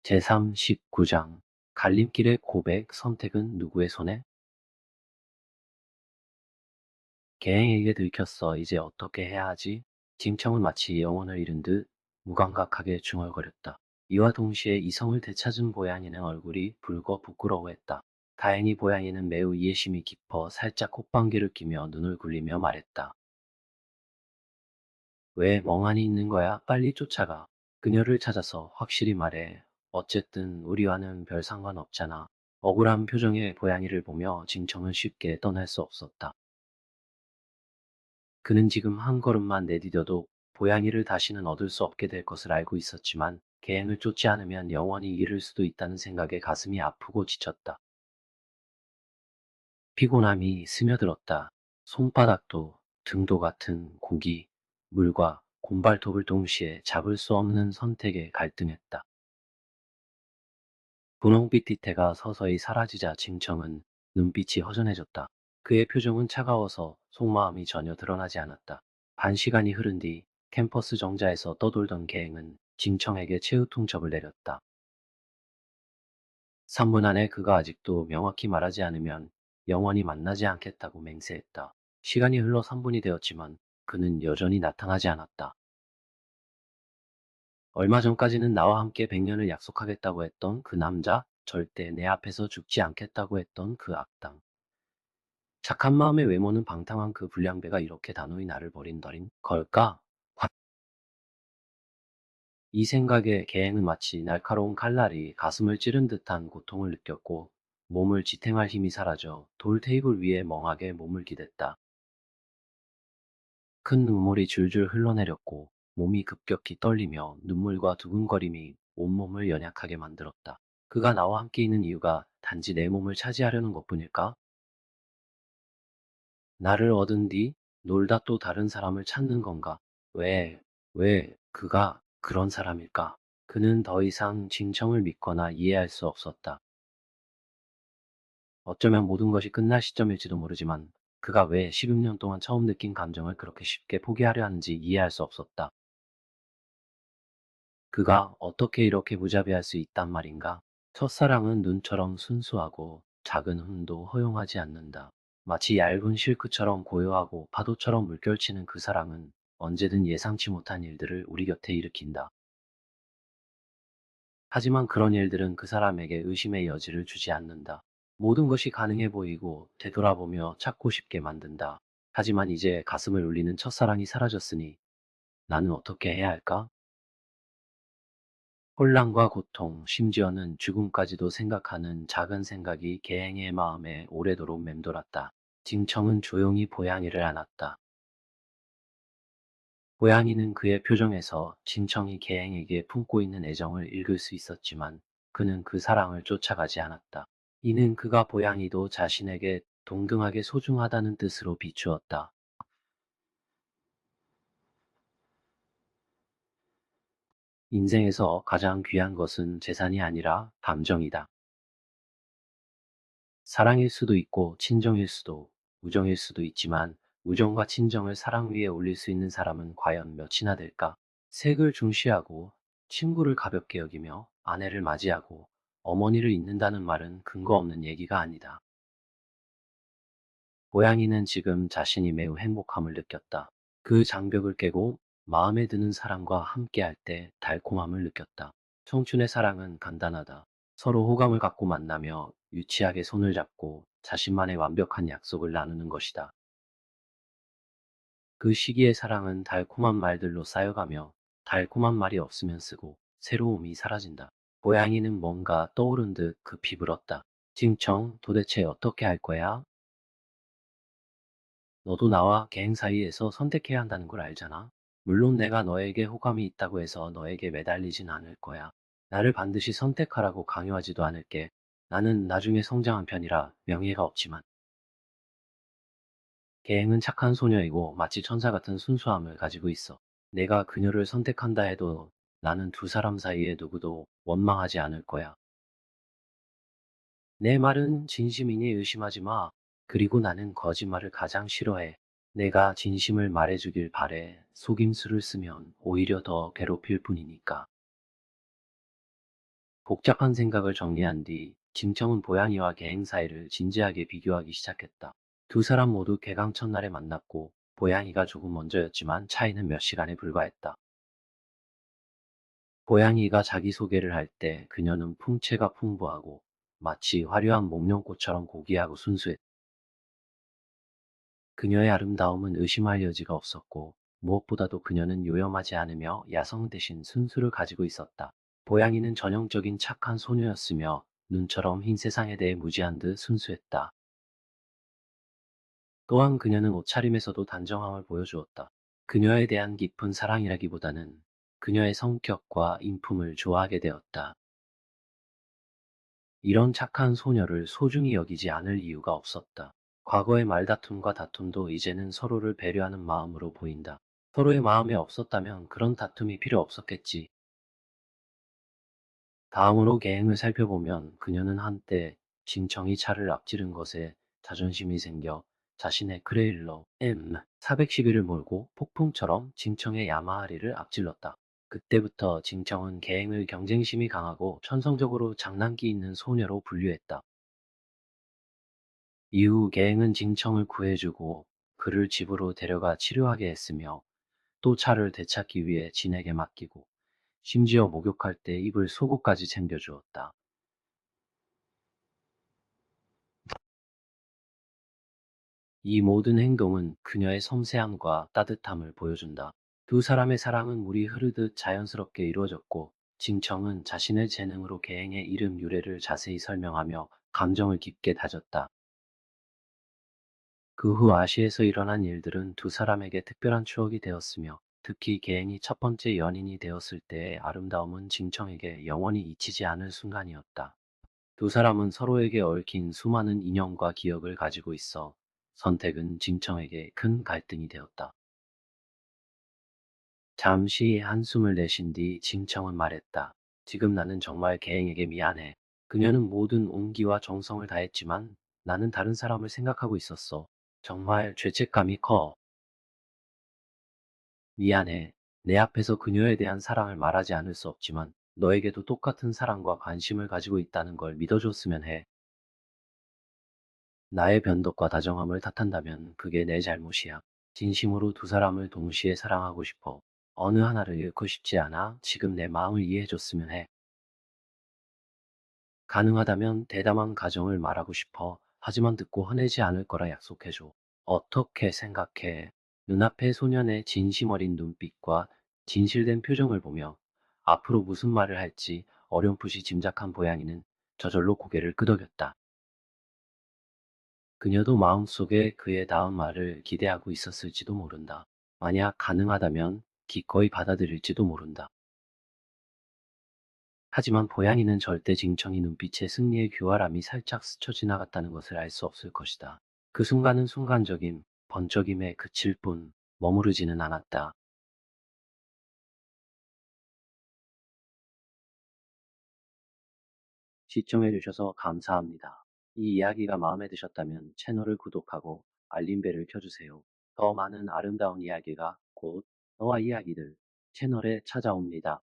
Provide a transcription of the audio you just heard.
제39장 갈림길의 고백 선택은 누구의 손에? 계행에게 들켰어. 이제 어떻게 해야 하지? 징청은 마치 영혼을 잃은 듯 무감각하게 중얼거렸다. 이와 동시에 이성을 되찾은 보양이는 얼굴이 붉어 부끄러워했다. 다행히 보양이는 매우 이해심이 깊어 살짝 콧방귀를 끼며 눈을 굴리며 말했다. 왜 멍하니 있는 거야? 빨리 쫓아가. 그녀를 찾아서 확실히 말해. 어쨌든 우리와는 별 상관없잖아. 억울한 표정의 고양이를 보며 징청은 쉽게 떠날 수 없었다. 그는 지금 한 걸음만 내디뎌도 고양이를 다시는 얻을 수 없게 될 것을 알고 있었지만 계행을 쫓지 않으면 영원히 잃을 수도 있다는 생각에 가슴이 아프고 지쳤다. 피곤함이 스며들었다. 손바닥도 등도 같은 고기, 물과 곰발톱을 동시에 잡을 수 없는 선택에 갈등했다. 분홍빛 뒤태가 서서히 사라지자 징청은 눈빛이 허전해졌다. 그의 표정은 차가워서 속마음이 전혀 드러나지 않았다. 반 시간이 흐른 뒤 캠퍼스 정자에서 떠돌던 계행은 징청에게 최후통첩을 내렸다. 3분 안에 그가 아직도 명확히 말하지 않으면 영원히 만나지 않겠다고 맹세했다. 시간이 흘러 3분이 되었지만 그는 여전히 나타나지 않았다. 얼마 전까지는 나와 함께 100년을 약속하겠다고 했던 그 남자, 절대 내 앞에서 죽지 않겠다고 했던 그 악당. 착한 마음의 외모는 방탕한 그 불량배가 이렇게 단호히 나를 버린다린 걸까? 이 생각에 계행은 마치 날카로운 칼날이 가슴을 찌른 듯한 고통을 느꼈고 몸을 지탱할 힘이 사라져 돌 테이블 위에 멍하게 몸을 기댔다. 큰 눈물이 줄줄 흘러내렸고 몸이 급격히 떨리며 눈물과 두근거림이 온몸을 연약하게 만들었다. 그가 나와 함께 있는 이유가 단지 내 몸을 차지하려는 것뿐일까? 나를 얻은 뒤 놀다 또 다른 사람을 찾는 건가? 왜, 왜 그가 그런 사람일까? 그는 더 이상 진청을 믿거나 이해할 수 없었다. 어쩌면 모든 것이 끝날 시점일지도 모르지만 그가 왜 16년 동안 처음 느낀 감정을 그렇게 쉽게 포기하려 하는지 이해할 수 없었다. 그가 어떻게 이렇게 무자비할 수 있단 말인가? 첫사랑은 눈처럼 순수하고 작은 흠도 허용하지 않는다. 마치 얇은 실크처럼 고요하고 파도처럼 물결치는 그 사랑은 언제든 예상치 못한 일들을 우리 곁에 일으킨다. 하지만 그런 일들은 그 사람에게 의심의 여지를 주지 않는다. 모든 것이 가능해 보이고 되돌아보며 찾고 싶게 만든다. 하지만 이제 가슴을 울리는 첫사랑이 사라졌으니 나는 어떻게 해야 할까? 혼란과 고통, 심지어는 죽음까지도 생각하는 작은 생각이 계행의 마음에 오래도록 맴돌았다. 징청은 조용히 보양이를 안았다. 고양이는 그의 표정에서 진청이 계행에게 품고 있는 애정을 읽을 수 있었지만 그는 그 사랑을 쫓아가지 않았다. 이는 그가 고양이도 자신에게 동등하게 소중하다는 뜻으로 비추었다. 인생에서 가장 귀한 것은 재산이 아니라 감정이다. 사랑일 수도 있고 친정일 수도 우정일 수도 있지만 우정과 친정을 사랑 위에 올릴 수 있는 사람은 과연 몇이나 될까? 색을 중시하고 친구를 가볍게 여기며 아내를 맞이하고 어머니를 잊는다는 말은 근거 없는 얘기가 아니다. 고양이는 지금 자신이 매우 행복함을 느꼈다. 그 장벽을 깨고 마음에 드는 사람과 함께할 때 달콤함을 느꼈다. 청춘의 사랑은 간단하다. 서로 호감을 갖고 만나며 유치하게 손을 잡고 자신만의 완벽한 약속을 나누는 것이다. 그 시기의 사랑은 달콤한 말들로 쌓여가며 달콤한 말이 없으면 쓰고 새로움이 사라진다. 고양이는 뭔가 떠오른 듯 급히 물었다. 징청, 도대체 어떻게 할 거야? 너도 나와 개행 사이에서 선택해야 한다는 걸 알잖아. 물론 내가 너에게 호감이 있다고 해서 너에게 매달리진 않을 거야. 나를 반드시 선택하라고 강요하지도 않을게. 나는 나중에 성장한 편이라 명예가 없지만. 개행은 착한 소녀이고 마치 천사 같은 순수함을 가지고 있어. 내가 그녀를 선택한다 해도 나는 두 사람 사이에 누구도 원망하지 않을 거야. 내 말은 진심이니 의심하지 마. 그리고 나는 거짓말을 가장 싫어해. 내가 진심을 말해주길 바래. 속임수를 쓰면 오히려 더 괴롭힐 뿐이니까. 복잡한 생각을 정리한 뒤 진청은 보양이와 계행 사이를 진지하게 비교하기 시작했다. 두 사람 모두 개강 첫날에 만났고 보양이가 조금 먼저였지만 차이는 몇 시간에 불과했다. 보양이가 자기소개를 할 때 그녀는 풍채가 풍부하고 마치 화려한 목련꽃처럼 고귀하고 순수했다. 그녀의 아름다움은 의심할 여지가 없었고 무엇보다도 그녀는 요염하지 않으며 야성 대신 순수를 가지고 있었다. 보양이는 전형적인 착한 소녀였으며 눈처럼 흰 세상에 대해 무지한 듯 순수했다. 또한 그녀는 옷차림에서도 단정함을 보여주었다. 그녀에 대한 깊은 사랑이라기보다는 그녀의 성격과 인품을 좋아하게 되었다. 이런 착한 소녀를 소중히 여기지 않을 이유가 없었다. 과거의 말다툼과 다툼도 이제는 서로를 배려하는 마음으로 보인다. 서로의 마음에 없었다면 그런 다툼이 필요 없었겠지. 다음으로 계행을 살펴보면 그녀는 한때 진청이 차를 앞지른 것에 자존심이 생겨 자신의 크레일러 M411을 몰고 폭풍처럼 진청의 야마하리를 앞질렀다. 그때부터 진청은 계행을 경쟁심이 강하고 천성적으로 장난기 있는 소녀로 분류했다. 이후 계행은 진청을 구해주고 그를 집으로 데려가 치료하게 했으며 또 차를 되찾기 위해 진에게 맡기고 심지어 목욕할 때 입을 속옷까지 챙겨주었다. 이 모든 행동은 그녀의 섬세함과 따뜻함을 보여준다. 두 사람의 사랑은 물이 흐르듯 자연스럽게 이루어졌고, 징청은 자신의 재능으로 계행의 이름 유래를 자세히 설명하며 감정을 깊게 다졌다. 그 후 아시에서 일어난 일들은 두 사람에게 특별한 추억이 되었으며, 특히 계행이 첫 번째 연인이 되었을 때의 아름다움은 징청에게 영원히 잊히지 않을 순간이었다. 두 사람은 서로에게 얽힌 수많은 인연과 기억을 가지고 있어 선택은 징청에게 큰 갈등이 되었다. 잠시 한숨을 내쉰 뒤 징청은 말했다. 지금 나는 정말 계행에게 미안해. 그녀는 모든 온기와 정성을 다했지만 나는 다른 사람을 생각하고 있었어. 정말 죄책감이 커. 미안해. 내 앞에서 그녀에 대한 사랑을 말하지 않을 수 없지만 너에게도 똑같은 사랑과 관심을 가지고 있다는 걸 믿어줬으면 해. 나의 변덕과 다정함을 탓한다면 그게 내 잘못이야. 진심으로 두 사람을 동시에 사랑하고 싶어. 어느 하나를 잃고 싶지 않아. 지금 내 마음을 이해해줬으면 해. 가능하다면 대담한 가정을 말하고 싶어. 하지만 듣고 화내지 않을 거라 약속해줘. 어떻게 생각해? 눈앞의 소년의 진심 어린 눈빛과 진실된 표정을 보며 앞으로 무슨 말을 할지 어렴풋이 짐작한 보양이는 저절로 고개를 끄덕였다. 그녀도 마음속에 그의 다음 말을 기대하고 있었을지도 모른다. 만약 가능하다면 기꺼이 받아들일지도 모른다. 하지만 보양이는 절대 징청이 눈빛에 승리의 교활함이 살짝 스쳐 지나갔다는 것을 알 수 없을 것이다. 그 순간은 순간적인 번쩍임에 그칠 뿐 머무르지는 않았다. 시청해주셔서 감사합니다. 이 이야기가 마음에 드셨다면 채널을 구독하고 알림벨을 켜주세요. 더 많은 아름다운 이야기가 곧 너와 이야기들 채널에 찾아옵니다.